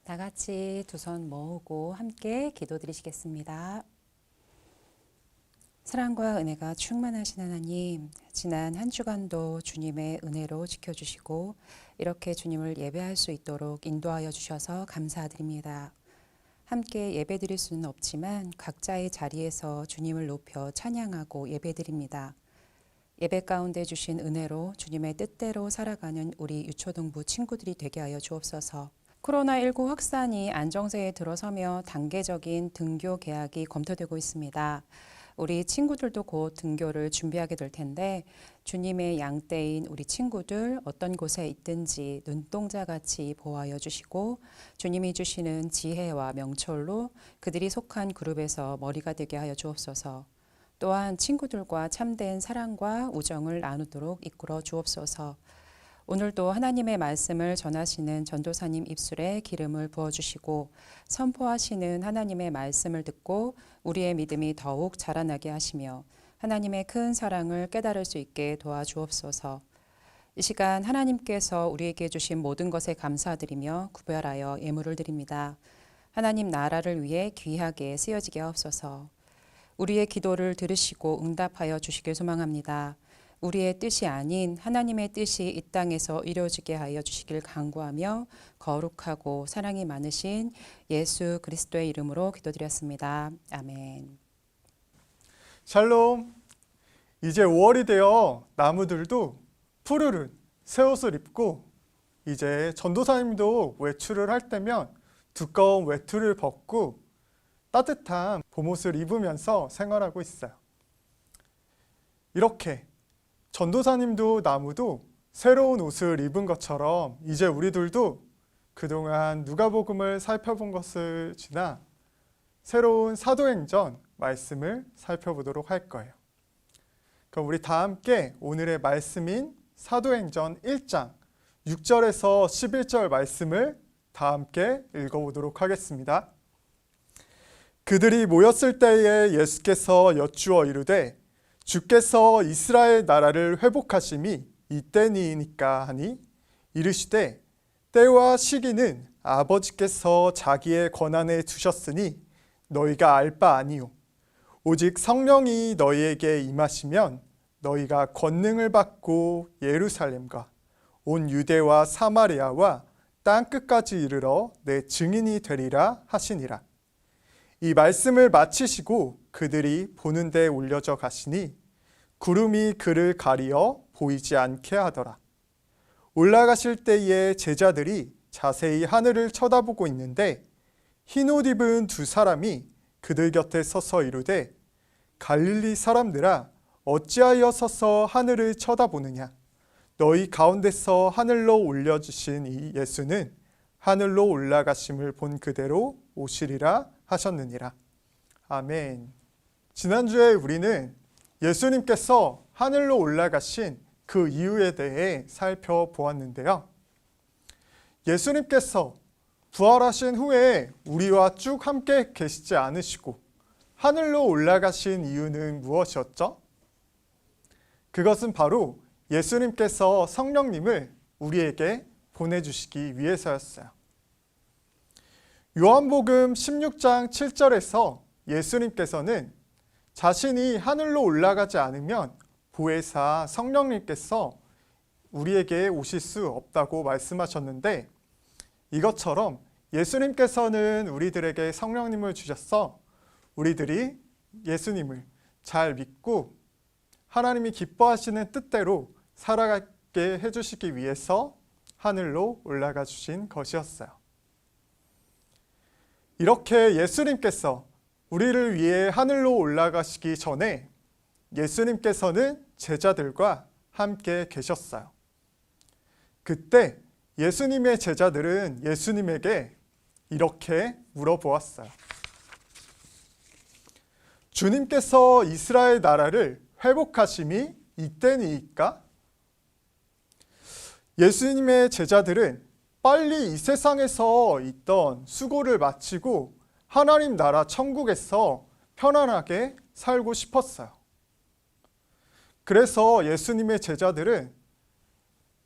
다 같이 두 손 모으고 함께 기도드리시겠습니다. 사랑과 은혜가 충만하신 하나님, 지난 한 주간도 주님의 은혜로 지켜주시고 이렇게 주님을 예배할 수 있도록 인도하여 주셔서 감사드립니다. 함께 예배드릴 수는 없지만 각자의 자리에서 주님을 높여 찬양하고 예배드립니다. 예배 가운데 주신 은혜로 주님의 뜻대로 살아가는 우리 유초등부 친구들이 되게 하여 주옵소서. 코로나19 확산이 안정세에 들어서며 단계적인 등교 개학이 검토되고 있습니다. 우리 친구들도 곧 등교를 준비하게 될 텐데 주님의 양떼인 우리 친구들 어떤 곳에 있든지 눈동자같이 보호하여 주시고 주님이 주시는 지혜와 명철로 그들이 속한 그룹에서 머리가 되게 하여 주옵소서. 또한 친구들과 참된 사랑과 우정을 나누도록 이끌어 주옵소서. 오늘도 하나님의 말씀을 전하시는 전도사님 입술에 기름을 부어주시고 선포하시는 하나님의 말씀을 듣고 우리의 믿음이 더욱 자라나게 하시며 하나님의 큰 사랑을 깨달을 수 있게 도와주옵소서. 이 시간 하나님께서 우리에게 주신 모든 것에 감사드리며 구별하여 예물을 드립니다. 하나님 나라를 위해 귀하게 쓰여지게 하옵소서. 우리의 기도를 들으시고 응답하여 주시길 소망합니다. 우리의 뜻이 아닌 하나님의 뜻이 이 땅에서 이루어지게 하여 주시길 간구하며 거룩하고 사랑이 많으신 예수 그리스도의 이름으로 기도드렸습니다. 아멘. 샬롬. 이제 5월이 되어 나무들도 푸르른 새 옷을 입고 이제 전도사님도 외출을 할 때면 두꺼운 외투를 벗고 따뜻한 봄옷을 입으면서 생활하고 있어요. 이렇게 전도사님도 나무도 새로운 옷을 입은 것처럼 이제 우리들도 그동안 누가복음을 살펴본 것을 지나 새로운 사도행전 말씀을 살펴보도록 할 거예요. 그럼 우리 다 함께 오늘의 말씀인 사도행전 1장 6절에서 11절 말씀을 다 함께 읽어보도록 하겠습니다. 그들이 모였을 때에 예수께서 여쭈어 이르되 주께서 이스라엘 나라를 회복하심이 이때니이니까 하니 이르시되 때와 시기는 아버지께서 자기의 권한에 두셨으니 너희가 알 바 아니요 오직 성령이 너희에게 임하시면 너희가 권능을 받고 예루살렘과 온 유대와 사마리아와 땅끝까지 이르러 내 증인이 되리라 하시니라. 이 말씀을 마치시고 그들이 보는 데 올려져 가시니 구름이 그를 가리어 보이지 않게 하더라. 올라가실 때에 제자들이 자세히 하늘을 쳐다보고 있는데 흰 옷 입은 두 사람이 그들 곁에 서서 이르되 갈릴리 사람들아 어찌하여 서서 하늘을 쳐다보느냐. 너희 가운데서 하늘로 올려주신 이 예수는 하늘로 올라가심을 본 그대로 오시리라 하셨느니라. 아멘. 지난주에 우리는 예수님께서 하늘로 올라가신 그 이유에 대해 살펴보았는데요. 예수님께서 부활하신 후에 우리와 쭉 함께 계시지 않으시고 하늘로 올라가신 이유는 무엇이었죠? 그것은 바로 예수님께서 성령님을 우리에게 보내주시기 위해서였어요. 요한복음 16장 7절에서 예수님께서는 자신이 하늘로 올라가지 않으면 보혜사 성령님께서 우리에게 오실 수 없다고 말씀하셨는데 이것처럼 예수님께서는 우리들에게 성령님을 주셔서 우리들이 예수님을 잘 믿고 하나님이 기뻐하시는 뜻대로 살아가게 해주시기 위해서 하늘로 올라가 주신 것이었어요. 이렇게 예수님께서 우리를 위해 하늘로 올라가시기 전에 예수님께서는 제자들과 함께 계셨어요. 그때 예수님의 제자들은 예수님에게 이렇게 물어보았어요. 주님께서 이스라엘 나라를 회복하심이 이때니까? 예수님의 제자들은 빨리 이 세상에서 있던 수고를 마치고 하나님 나라 천국에서 편안하게 살고 싶었어요. 그래서 예수님의 제자들은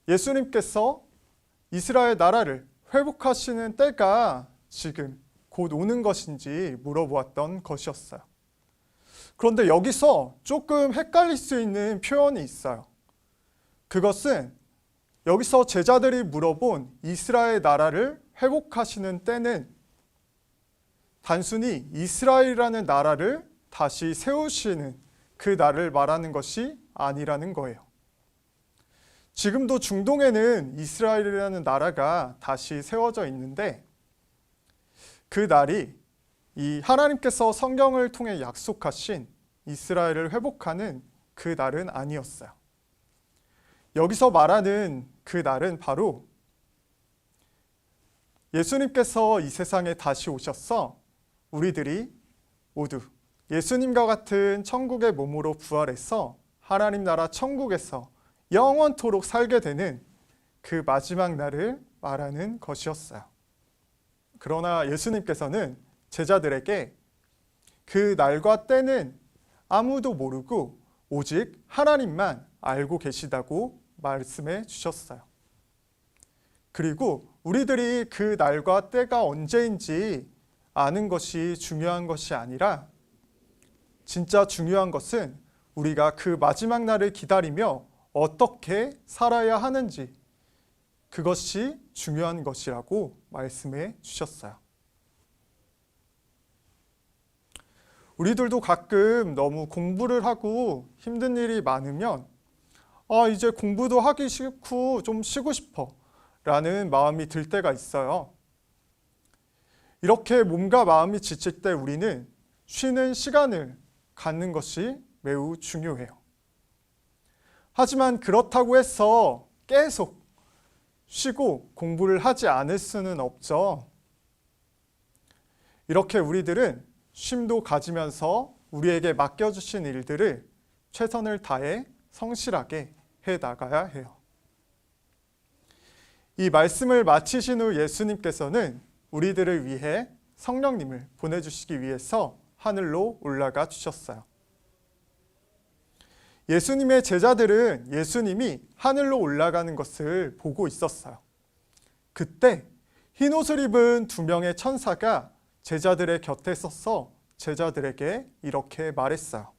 예수님께서 이스라엘 나라를 회복하시는 때가 지금 곧 오는 것인지 물어보았던 것이었어요. 그런데 여기서 조금 헷갈릴 수 있는 표현이 있어요. 그것은 여기서 제자들이 물어본 이스라엘 나라를 회복하시는 때는 단순히 이스라엘이라는 나라를 다시 세우시는 그 날을 말하는 것이 아니라는 거예요. 지금도 중동에는 이스라엘이라는 나라가 다시 세워져 있는데 그 날이 이 하나님께서 성경을 통해 약속하신 이스라엘을 회복하는 그 날은 아니었어요. 여기서 말하는 그 날은 바로 예수님께서 이 세상에 다시 오셔서 우리들이 모두 예수님과 같은 천국의 몸으로 부활해서 하나님 나라 천국에서 영원토록 살게 되는 그 마지막 날을 말하는 것이었어요. 그러나 예수님께서는 제자들에게 그 날과 때는 아무도 모르고 오직 하나님만 알고 계시다고 말씀해 주셨어요. 그리고 우리들이 그 날과 때가 언제인지 아는 것이 중요한 것이 아니라 진짜 중요한 것은 우리가 그 마지막 날을 기다리며 어떻게 살아야 하는지 그것이 중요한 것이라고 말씀해 주셨어요. 우리들도 가끔 너무 공부를 하고 힘든 일이 많으면 이제 공부도 하기 싫고 좀 쉬고 싶어 라는 마음이 들 때가 있어요. 이렇게 몸과 마음이 지칠 때 우리는 쉬는 시간을 갖는 것이 매우 중요해요. 하지만 그렇다고 해서 계속 쉬고 공부를 하지 않을 수는 없죠. 이렇게 우리들은 쉼도 가지면서 우리에게 맡겨주신 일들을 최선을 다해 성실하게 해 나가야 해요. 이 말씀을 마치신 후 예수님께서는 우리들을 위해 성령님을 보내주시기 위해서 하늘로 올라가 주셨어요. 예수님의 제자들은 예수님이 하늘로 올라가는 것을 보고 있었어요. 그때 흰 옷을 입은 2명의 천사가 제자들의 곁에 서서 제자들에게 이렇게 말했어요.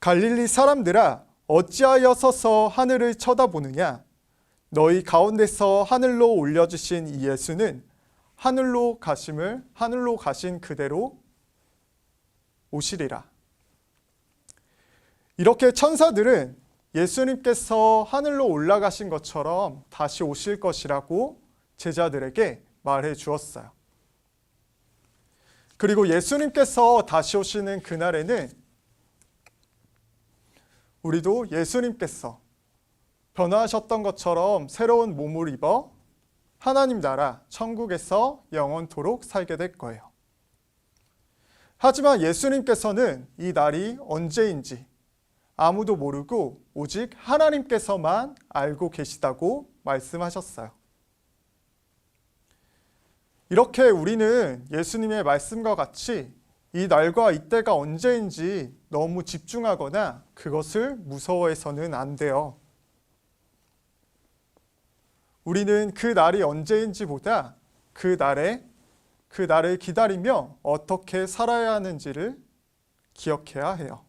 갈릴리 사람들아, 어찌하여 서서 하늘을 쳐다보느냐? 너희 가운데서 하늘로 올려주신 이 예수는 하늘로 가신 그대로 오시리라. 이렇게 천사들은 예수님께서 하늘로 올라가신 것처럼 다시 오실 것이라고 제자들에게 말해 주었어요. 그리고 예수님께서 다시 오시는 그날에는 우리도 예수님께서 변화하셨던 것처럼 새로운 몸을 입어 하나님 나라 천국에서 영원토록 살게 될 거예요. 하지만 예수님께서는 이 날이 언제인지 아무도 모르고 오직 하나님께서만 알고 계시다고 말씀하셨어요. 이렇게 우리는 예수님의 말씀과 같이 이 날과 이때가 언제인지 너무 집중하거나 그것을 무서워해서는 안 돼요. 우리는 그 날이 언제인지보다 그 날을 기다리며 어떻게 살아야 하는지를 기억해야 해요.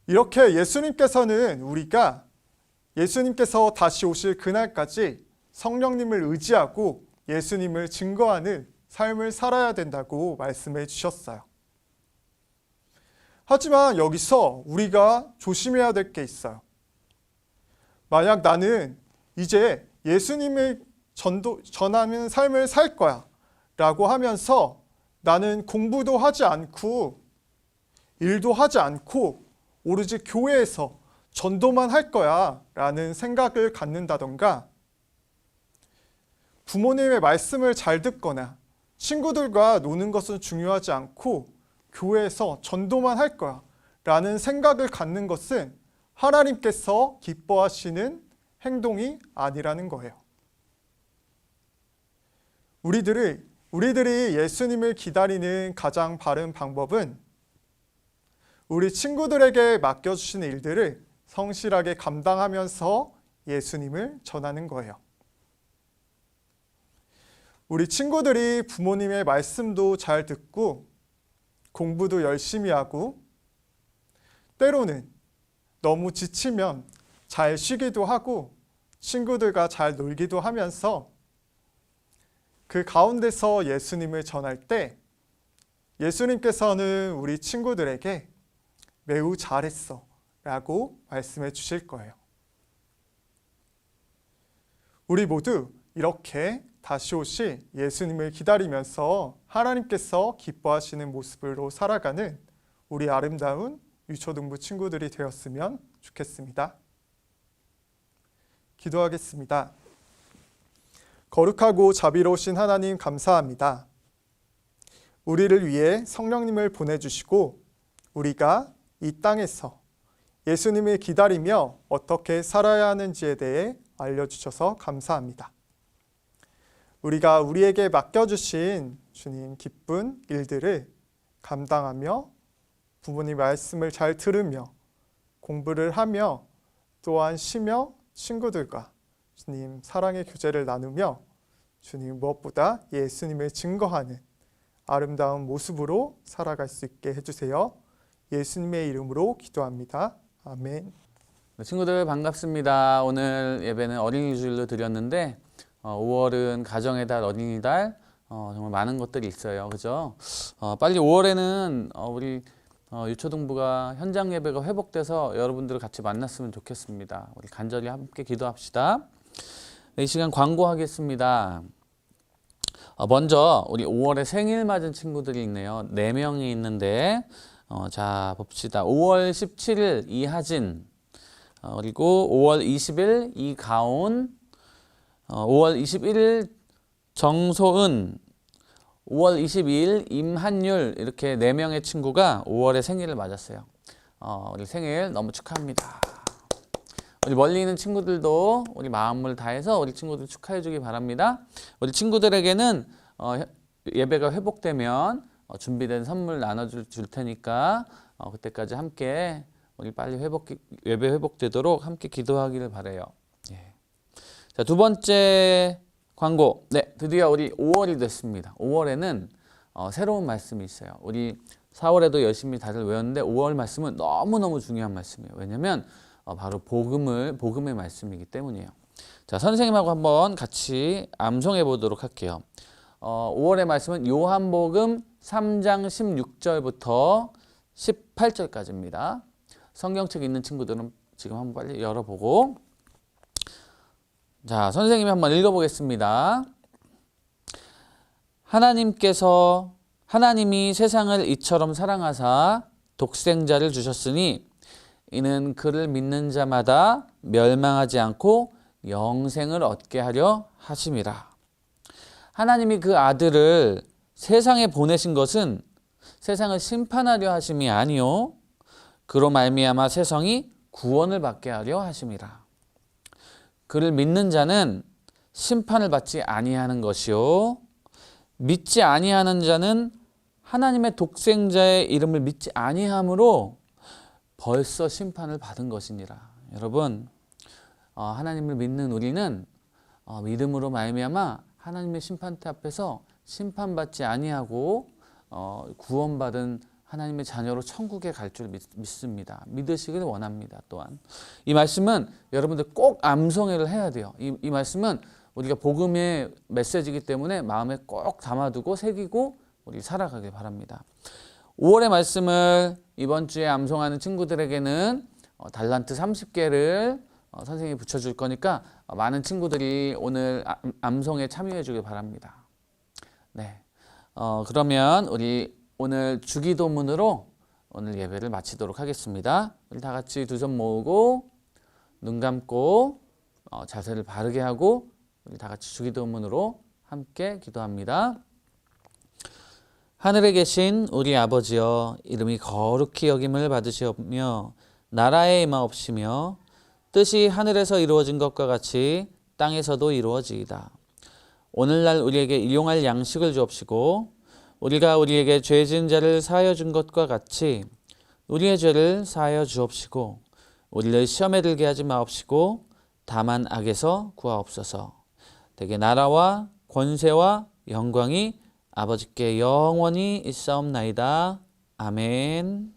이렇게 예수님께서는 우리가 예수님께서 다시 오실 그날까지 성령님을 의지하고 예수님을 증거하는 삶을 살아야 된다고 말씀해 주셨어요. 하지만 여기서 우리가 조심해야 될 게 있어요. 만약 나는 이제 예수님을 전하는 삶을 살 거야 라고 하면서 나는 공부도 하지 않고 일도 하지 않고 오로지 교회에서 전도만 할 거야 라는 생각을 갖는다던가 부모님의 말씀을 잘 듣거나 친구들과 노는 것은 중요하지 않고 교회에서 전도만 할 거야 라는 생각을 갖는 것은 하나님께서 기뻐하시는 행동이 아니라는 거예요. 우리들이 예수님을 기다리는 가장 바른 방법은 우리 친구들에게 맡겨주신 일들을 성실하게 감당하면서 예수님을 전하는 거예요. 우리 친구들이 부모님의 말씀도 잘 듣고 공부도 열심히 하고 때로는 너무 지치면 잘 쉬기도 하고 친구들과 잘 놀기도 하면서 그 가운데서 예수님을 전할 때 예수님께서는 우리 친구들에게 매우 잘했어 라고 말씀해 주실 거예요. 우리 모두 이렇게 다시 오실 예수님을 기다리면서 하나님께서 기뻐하시는 모습으로 살아가는 우리 아름다운 유초등부 친구들이 되었으면 좋겠습니다. 기도하겠습니다. 거룩하고 자비로우신 하나님 감사합니다. 우리를 위해 성령님을 보내주시고 우리가 이 땅에서 예수님을 기다리며 어떻게 살아야 하는지에 대해 알려주셔서 감사합니다. 우리가 우리에게 맡겨주신 주님 기쁜 일들을 감당하며 부모님 말씀을 잘 들으며 공부를 하며 또한 쉬며 친구들과 주님 사랑의 교제를 나누며 주님 무엇보다 예수님을 증거하는 아름다운 모습으로 살아갈 수 있게 해주세요. 예수님의 이름으로 기도합니다. 아멘. 친구들 반갑습니다. 오늘 예배는 어린이 주일로 드렸는데 5월은 가정의 달, 어린이달 정말 많은 것들이 있어요. 그죠? 빨리 5월에는 우리 유초등부가 현장 예배가 회복돼서 여러분들을 같이 만났으면 좋겠습니다. 우리 간절히 함께 기도합시다. 이 시간 광고하겠습니다. 먼저 우리 5월에 생일 맞은 친구들이 있네요. 4명이 있는데 자 봅시다. 5월 17일 이하진, 그리고 5월 20일 이가온, 5월 21일 정소은, 5월 22일 임한율, 이렇게 4명의 친구가 5월에 생일을 맞았어요. 우리 생일 너무 축하합니다. 우리 멀리 있는 친구들도 우리 마음을 다해서 우리 친구들 축하해 주기 바랍니다. 우리 친구들에게는 예배가 회복되면 준비된 선물 나눠줄 테니까 그때까지 함께 우리 빨리 예배 회복되도록 함께 기도하기를 바라요. 예. 자, 두 번째 광고. 네, 드디어 우리 5월이 됐습니다. 5월에는 새로운 말씀이 있어요. 우리 4월에도 열심히 다들 외웠는데 5월 말씀은 너무너무 중요한 말씀이에요. 왜냐하면 바로 복음의 말씀이기 때문이에요. 자, 선생님하고 한번 같이 암송해 보도록 할게요. 5월의 말씀은 요한복음 3장 16절부터 18절까지입니다. 성경책 있는 친구들은 지금 한번 빨리 열어보고, 자, 선생님이 한번 읽어보겠습니다. 하나님이 세상을 이처럼 사랑하사 독생자를 주셨으니 이는 그를 믿는 자마다 멸망하지 않고 영생을 얻게 하려 하심이라. 하나님이 그 아들을 세상에 보내신 것은 세상을 심판하려 하심이 아니요 그로 말미암아 세상이 구원을 받게 하려 하심이라. 그를 믿는 자는 심판을 받지 아니하는 것이요 믿지 아니하는 자는 하나님의 독생자의 이름을 믿지 아니함으로 벌써 심판을 받은 것이니라. 여러분, 하나님을 믿는 우리는 믿음으로 말미암아 하나님의 심판대 앞에서 심판받지 아니하고 구원받은 하나님의 자녀로 천국에 갈 줄 믿습니다. 믿으시길 원합니다. 또한 이 말씀은 여러분들 꼭 암송회를 해야 돼요. 이 말씀은 우리가 복음의 메시지이기 때문에 마음에 꼭 담아두고 새기고 우리 살아가길 바랍니다. 5월의 말씀을 이번 주에 암송하는 친구들에게는 달란트 30개를 선생님이 붙여줄 거니까 많은 친구들이 오늘 암송에 참여해 주길 바랍니다. 네, 그러면 우리 오늘 주기도문으로 오늘 예배를 마치도록 하겠습니다. 우리 다 같이 두 손 모으고 눈 감고 자세를 바르게 하고 우리 다 같이 주기도문으로 함께 기도합니다. 하늘에 계신 우리 아버지여, 이름이 거룩히 여김을 받으시오며 나라에 임하옵시며 뜻이 하늘에서 이루어진 것과 같이 땅에서도 이루어지이다. 오늘날 우리에게 일용할 양식을 주옵시고 우리가 우리에게 죄 지은 자를 사하여 준 것과 같이 우리의 죄를 사하여 주옵시고 우리를 시험에 들게 하지 마옵시고 다만 악에서 구하옵소서. 대개 나라와 권세와 영광이 아버지께 영원히 있사옵나이다. 아멘.